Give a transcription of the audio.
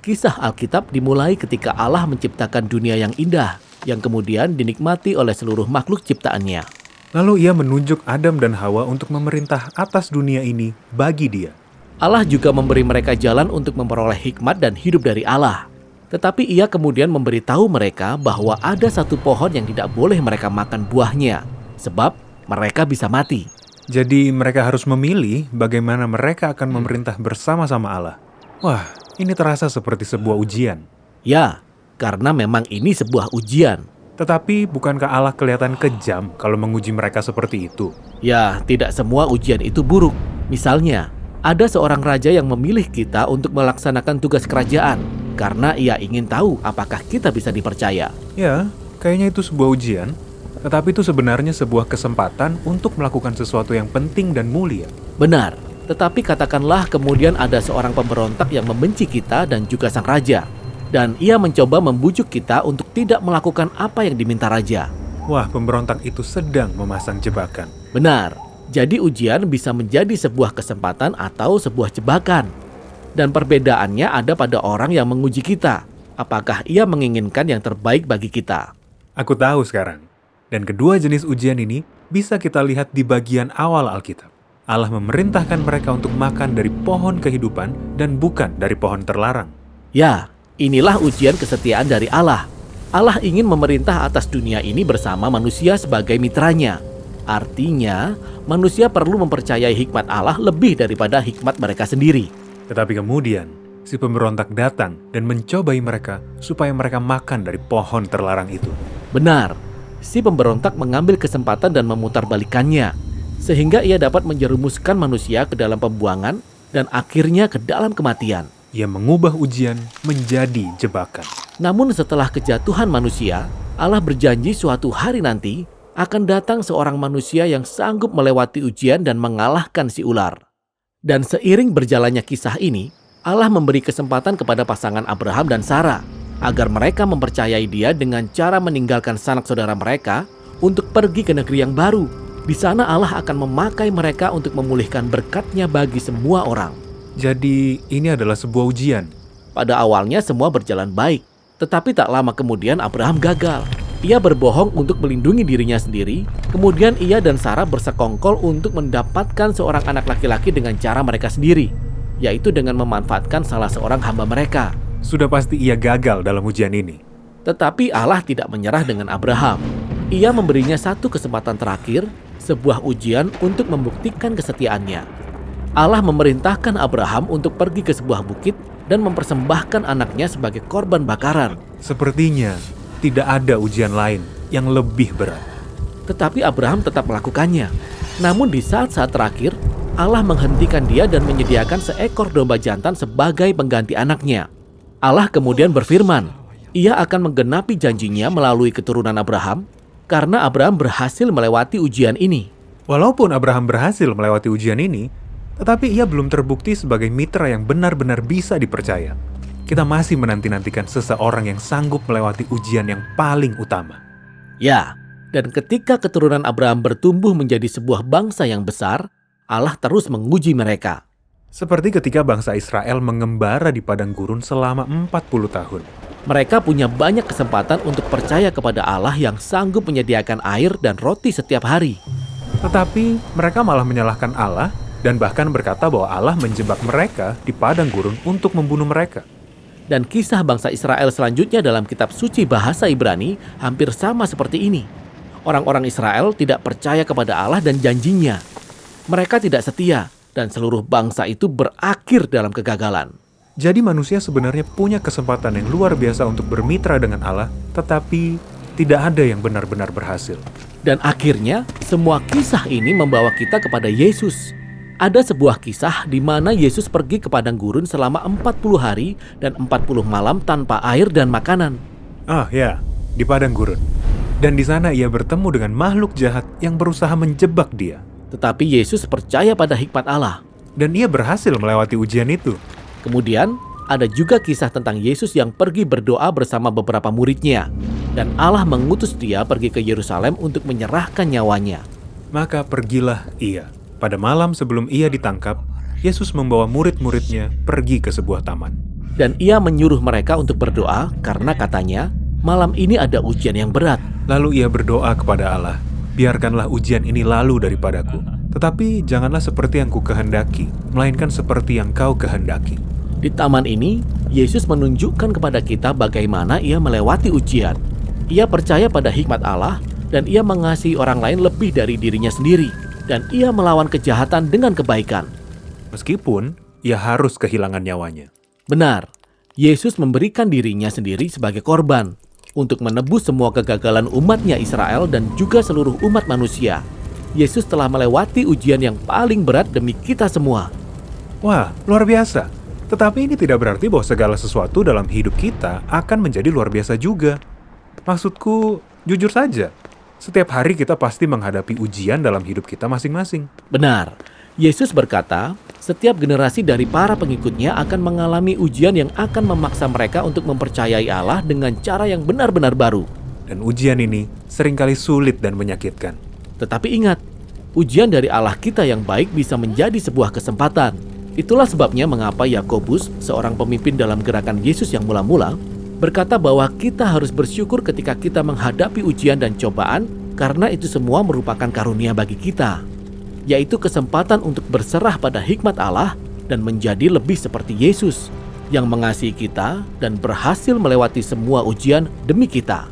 Kisah Alkitab dimulai ketika Allah menciptakan dunia yang indah, yang kemudian dinikmati oleh seluruh makhluk ciptaannya. Lalu ia menunjuk Adam dan Hawa untuk memerintah atas dunia ini bagi dia. Allah juga memberi mereka jalan untuk memperoleh hikmat dan hidup dari Allah. Tetapi ia kemudian memberitahu mereka bahwa ada satu pohon yang tidak boleh mereka makan buahnya, sebab mereka bisa mati. Jadi mereka harus memilih bagaimana mereka akan memerintah bersama-sama Allah. Wah, ini terasa seperti sebuah ujian. Ya, karena memang ini sebuah ujian. Tetapi bukankah Allah kelihatan kejam kalau menguji mereka seperti itu? Ya, tidak semua ujian itu buruk. Misalnya, ada seorang raja yang memilih kita untuk melaksanakan tugas kerajaan karena ia ingin tahu apakah kita bisa dipercaya. Ya, kayaknya itu sebuah ujian. Tetapi itu sebenarnya sebuah kesempatan untuk melakukan sesuatu yang penting dan mulia. Benar, tetapi katakanlah kemudian ada seorang pemberontak yang membenci kita dan juga sang raja. Dan ia mencoba membujuk kita untuk tidak melakukan apa yang diminta raja. Wah, pemberontak itu sedang memasang jebakan. Benar, jadi ujian bisa menjadi sebuah kesempatan atau sebuah jebakan. Dan perbedaannya ada pada orang yang menguji kita. Apakah ia menginginkan yang terbaik bagi kita? Aku tahu sekarang. Dan kedua jenis ujian ini bisa kita lihat di bagian awal Alkitab. Allah memerintahkan mereka untuk makan dari pohon kehidupan dan bukan dari pohon terlarang. Ya, inilah ujian kesetiaan dari Allah. Allah ingin memerintah atas dunia ini bersama manusia sebagai mitranya. Artinya, manusia perlu mempercayai hikmat Allah lebih daripada hikmat mereka sendiri. Tetapi kemudian, si pemberontak datang dan mencobai mereka supaya mereka makan dari pohon terlarang itu. Benar, si pemberontak mengambil kesempatan dan memutarbalikannya, sehingga ia dapat menjerumuskan manusia ke dalam pembuangan dan akhirnya ke dalam kematian. Ia mengubah ujian menjadi jebakan. Namun setelah kejatuhan manusia, Allah berjanji suatu hari nanti akan datang seorang manusia yang sanggup melewati ujian dan mengalahkan si ular. Dan seiring berjalannya kisah ini, Allah memberi kesempatan kepada pasangan Abraham dan Sarah agar mereka mempercayai dia dengan cara meninggalkan sanak saudara mereka untuk pergi ke negeri yang baru. Di sana Allah akan memakai mereka untuk memulihkan berkat-Nya bagi semua orang. Jadi ini adalah sebuah ujian. Pada awalnya semua berjalan baik, tetapi tak lama kemudian Abraham gagal. Ia berbohong untuk melindungi dirinya sendiri, kemudian ia dan Sarah bersekongkol untuk mendapatkan seorang anak laki-laki dengan cara mereka sendiri, yaitu dengan memanfaatkan salah seorang hamba mereka. Sudah pasti ia gagal dalam ujian ini. Tetapi Allah tidak menyerah dengan Abraham. Ia memberinya satu kesempatan terakhir, sebuah ujian untuk membuktikan kesetiaannya. Allah memerintahkan Abraham untuk pergi ke sebuah bukit dan mempersembahkan anaknya sebagai korban bakaran. Sepertinya tidak ada ujian lain yang lebih berat. Tetapi Abraham tetap melakukannya. Namun di saat-saat terakhir, Allah menghentikan dia dan menyediakan seekor domba jantan sebagai pengganti anaknya. Allah kemudian berfirman, ia akan menggenapi janjinya melalui keturunan Abraham karena Abraham berhasil melewati ujian ini. Walaupun Abraham berhasil melewati ujian ini, tetapi ia belum terbukti sebagai mitra yang benar-benar bisa dipercaya. Kita masih menanti-nantikan seseorang yang sanggup melewati ujian yang paling utama. Ya, dan ketika keturunan Abraham bertumbuh menjadi sebuah bangsa yang besar, Allah terus menguji mereka. Seperti ketika bangsa Israel mengembara di padang gurun selama 40 tahun. Mereka punya banyak kesempatan untuk percaya kepada Allah yang sanggup menyediakan air dan roti setiap hari. Tetapi mereka malah menyalahkan Allah dan bahkan berkata bahwa Allah menjebak mereka di padang gurun untuk membunuh mereka. Dan kisah bangsa Israel selanjutnya dalam kitab suci bahasa Ibrani hampir sama seperti ini. Orang-orang Israel tidak percaya kepada Allah dan janjinya. Mereka tidak setia. Dan seluruh bangsa itu berakhir dalam kegagalan. Jadi manusia sebenarnya punya kesempatan yang luar biasa untuk bermitra dengan Allah, tetapi tidak ada yang benar-benar berhasil. Dan akhirnya, semua kisah ini membawa kita kepada Yesus. Ada sebuah kisah di mana Yesus pergi ke padang gurun selama 40 hari dan 40 malam tanpa air dan makanan. Ah ya, di padang gurun. Dan di sana ia bertemu dengan makhluk jahat yang berusaha menjebak dia. Tetapi Yesus percaya pada hikmat Allah. Dan ia berhasil melewati ujian itu. Kemudian, ada juga kisah tentang Yesus yang pergi berdoa bersama beberapa muridnya. Dan Allah mengutus dia pergi ke Yerusalem untuk menyerahkan nyawanya. Maka pergilah ia. Pada malam sebelum ia ditangkap, Yesus membawa murid-muridnya pergi ke sebuah taman. Dan ia menyuruh mereka untuk berdoa karena katanya, malam ini ada ujian yang berat. Lalu ia berdoa kepada Allah, "Biarkanlah ujian ini lalu daripadaku, tetapi janganlah seperti yang ku kehendaki, melainkan seperti yang kau kehendaki." Di taman ini, Yesus menunjukkan kepada kita bagaimana ia melewati ujian. Ia percaya pada hikmat Allah dan ia mengasihi orang lain lebih dari dirinya sendiri. Dan ia melawan kejahatan dengan kebaikan. Meskipun ia harus kehilangan nyawanya. Benar, Yesus memberikan dirinya sendiri sebagai korban untuk menebus semua kegagalan umatnya Israel dan juga seluruh umat manusia. Yesus telah melewati ujian yang paling berat demi kita semua. Wah, luar biasa. Tetapi ini tidak berarti bahwa segala sesuatu dalam hidup kita akan menjadi luar biasa juga. Maksudku, jujur saja, setiap hari kita pasti menghadapi ujian dalam hidup kita masing-masing. Benar, Yesus berkata, setiap generasi dari para pengikutnya akan mengalami ujian yang akan memaksa mereka untuk mempercayai Allah dengan cara yang benar-benar baru. Dan ujian ini seringkali sulit dan menyakitkan. Tetapi ingat, ujian dari Allah kita yang baik bisa menjadi sebuah kesempatan. Itulah sebabnya mengapa Yakobus, seorang pemimpin dalam gerakan Yesus yang mula-mula, berkata bahwa kita harus bersyukur ketika kita menghadapi ujian dan cobaan karena itu semua merupakan karunia bagi kita, yaitu kesempatan untuk berserah pada hikmat Allah dan menjadi lebih seperti Yesus yang mengasihi kita dan berhasil melewati semua ujian demi kita.